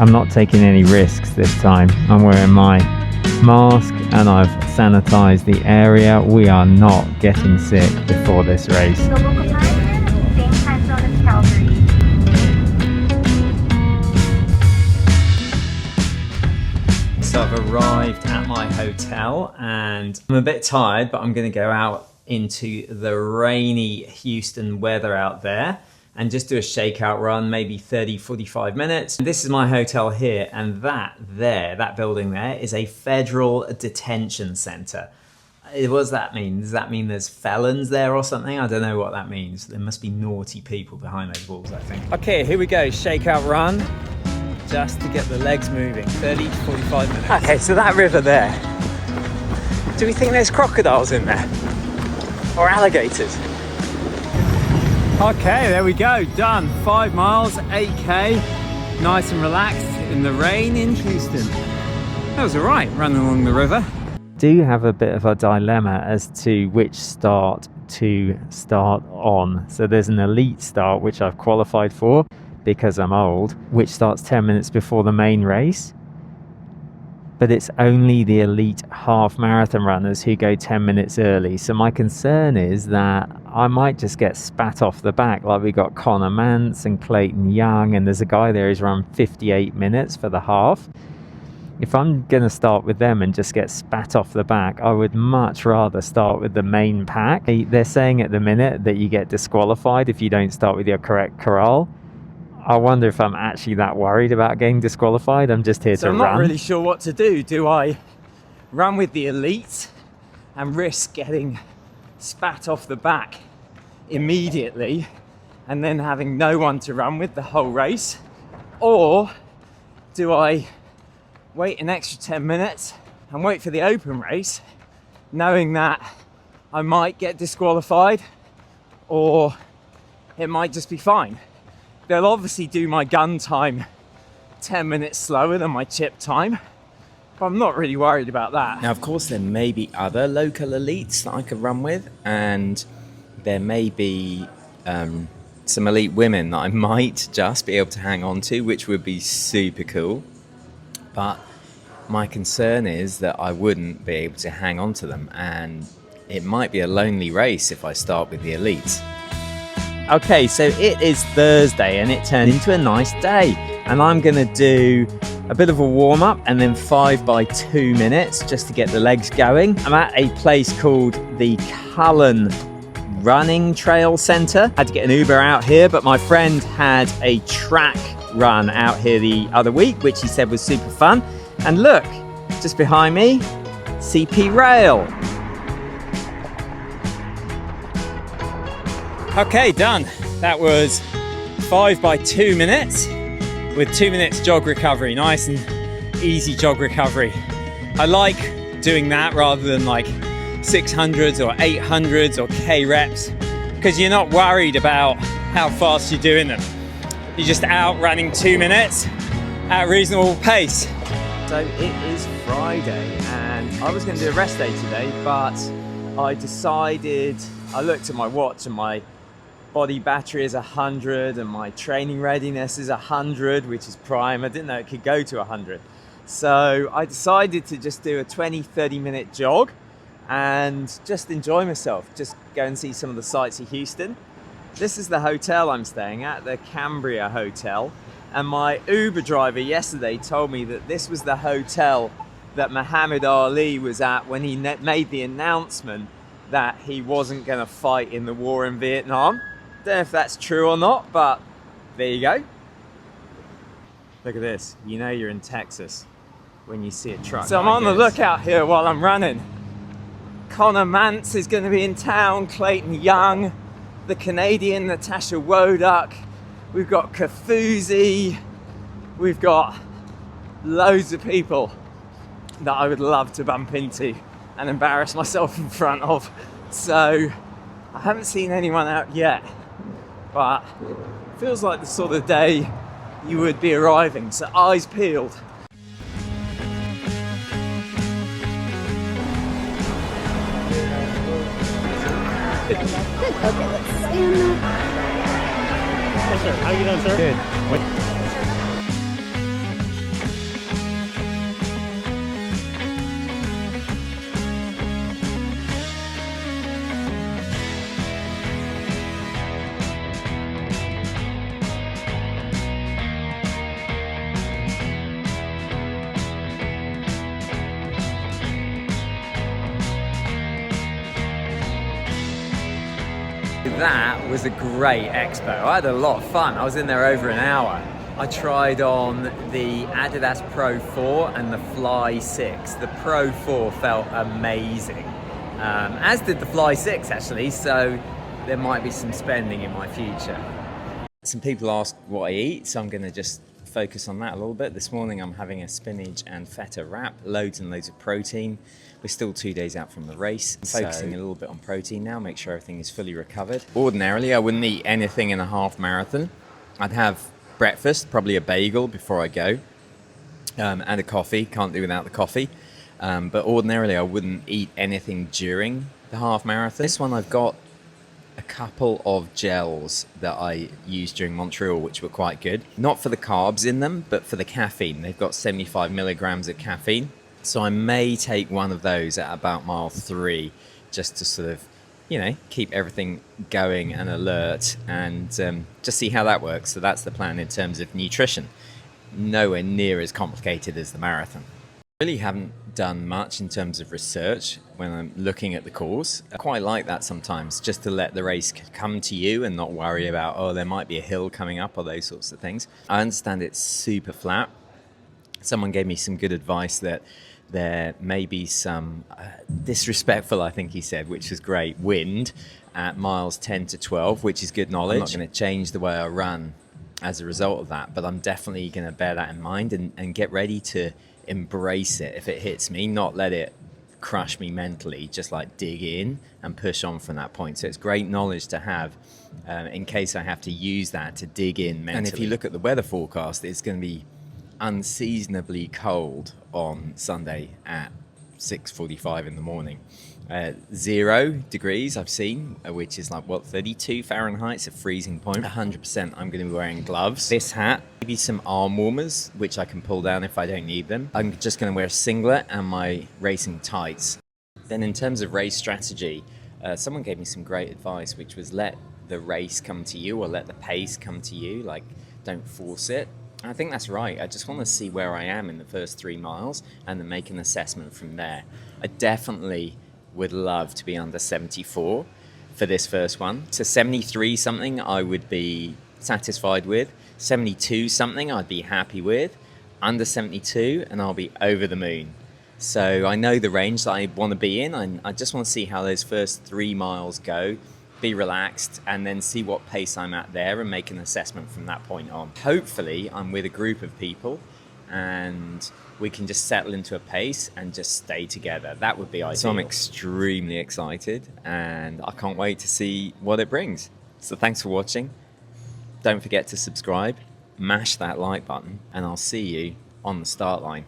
I'm not taking any risks this time. I'm wearing my mask and I've sanitized the area. We are not getting sick before this race. The local time, same time zone as Calgary. So I've arrived at my hotel and I'm a bit tired, but I'm going to go out into the rainy Houston weather out there and just do a shakeout run, maybe 30-45 minutes. This is my hotel here, and that building there is a federal detention center. What does that mean? Does that mean there's felons there or something? I don't know what that means. There must be naughty people behind those walls, I think. Okay, here we go, shakeout run, just to get the legs moving, 30-45 minutes. Okay, so that river there, do we think there's crocodiles in there? Or alligators? Okay, there we go, done. 5 miles, 8K, nice and relaxed in the rain in Houston. That was all right, running along the river. Do have a bit of a dilemma as to which start to start on. So there's an elite start, which I've qualified for because I'm old, which starts 10 minutes before the main race. But it's only the elite half marathon runners who go 10 minutes early. So my concern is that I might just get spat off the back, like we got Connor Mance and Clayton Young, and there's a guy there who's run 58 minutes for the half. If I'm going to start with them and just get spat off the back, I would much rather start with the main pack. They're saying at the minute that you get disqualified if you don't start with your correct corral. I wonder if I'm actually that worried about getting disqualified. I'm just here to run. So I'm not really sure what to do. Do I run with the elite and risk getting spat off the back immediately and then having no one to run with the whole race? Or do I wait an extra 10 minutes and wait for the open race, knowing that I might get disqualified or it might just be fine? They'll obviously do my gun time 10 minutes slower than my chip time, but I'm not really worried about that. Now, of course, there may be other local elites that I could run with, and there may be some elite women that I might just be able to hang on to, which would be super cool. But my concern is that I wouldn't be able to hang on to them, and it might be a lonely race if I start with the elites. Okay, so it is Thursday and it turned into a nice day, and I'm gonna do a bit of a warm-up and then 5 by 2 minutes just to get the legs going. I'm at a place called the Cullen Running Trail Center. Had to get an Uber out here, but my friend had a track run out here the other week, which he said was super fun. And look, just behind me, CP Rail. Okay, done. That was 5 by 2 minutes with 2 minutes jog recovery. Nice and easy jog recovery. I like doing that rather than like 600s or 800s or K reps, because you're not worried about how fast you're doing them. You're just out running 2 minutes at a reasonable pace. So it is Friday and I was going to do a rest day today, but I decided, I looked at my watch and my body battery is 100 and my training readiness is 100, which is prime. I didn't know it could go to 100. So I decided to just do a 20-30 minute jog and just enjoy myself, just go and see some of the sights of Houston. This is the hotel I'm staying at, the Cambria Hotel. And my Uber driver yesterday told me that this was the hotel that Muhammad Ali was at when he made the announcement that he wasn't going to fight in the war in Vietnam. Don't know if that's true or not, but there you go. Look at this. You know you're in Texas when you see a truck. So I'm on the lookout here while I'm running. Connor Mance is going to be in town, Clayton Young, the Canadian Natasha Wodak. We've got Kafuzi. We've got loads of people that I would love to bump into and embarrass myself in front of. So I haven't seen anyone out yet, but it feels like the sort of day you would be arriving, so eyes peeled. Good. Okay, let's stand up. Yes, sir. How are you doing, sir? Good. That was a great expo. I had a lot of fun. I was in there over an hour. I tried on the Adidas Pro 4 and the Fly 6. The Pro 4 felt amazing, as did the Fly 6 actually, so there might be some spending in my future. Some people ask what I eat, so I'm going to just focus on that a little bit. This morning I'm having a spinach and feta wrap, loads and loads of protein. We're still 2 days out from the race. I'm focusing a little bit on protein now, make sure everything is fully recovered. Ordinarily I wouldn't eat anything in a half marathon. I'd have breakfast, probably a bagel before I go, and a coffee. Can't do without the coffee. But ordinarily I wouldn't eat anything during the half marathon. This one I've got a couple of gels that I used during Montreal, which were quite good. Not for the carbs in them, but for the caffeine. They've got 75 milligrams of caffeine. So I may take one of those at about mile 3, just to sort of, you know, keep everything going and alert, and just see how that works. So that's the plan in terms of nutrition. Nowhere near as complicated as the marathon. Really haven't done much in terms of research when I'm looking at the course. I quite like that sometimes, just to let the race come to you and not worry about, oh, there might be a hill coming up or those sorts of things. I understand it's super flat. Someone gave me some good advice that there may be some disrespectful, I think he said, which was great, wind at miles 10 to 12, which is good knowledge. I'm not going to change the way I run as a result of that, but I'm definitely going to bear that in mind and get ready to embrace it if it hits me, not let it crush me mentally, just like dig in and push on from that point. So it's great knowledge to have in case I have to use that to dig in mentally. And if you look at the weather forecast, it's going to be unseasonably cold on Sunday at 6:45 in the morning. 0 degrees I've seen, which is like, what, 32 Fahrenheit, it's a freezing point. 100% I'm going to be wearing gloves. This hat, maybe some arm warmers, which I can pull down if I don't need them. I'm just going to wear a singlet and my racing tights. Then in terms of race strategy, someone gave me some great advice, which was let the race come to you, or let the pace come to you, like don't force it. I think that's right. I just want to see where I am in the first 3 miles and then make an assessment from there. I definitely would love to be under 74 for this first one. So 73 something I would be satisfied with. 72 something I'd be happy with. Under 72 and I'll be over the moon. So I know the range that I want to be in. I just want to see how those first 3 miles go. Be relaxed and then see what pace I'm at there and make an assessment from that point on. Hopefully I'm with a group of people and we can just settle into a pace and just stay together. That would be ideal. So I'm extremely excited and I can't wait to see what it brings. So thanks for watching. Don't forget to subscribe, mash that like button, and I'll see you on the start line.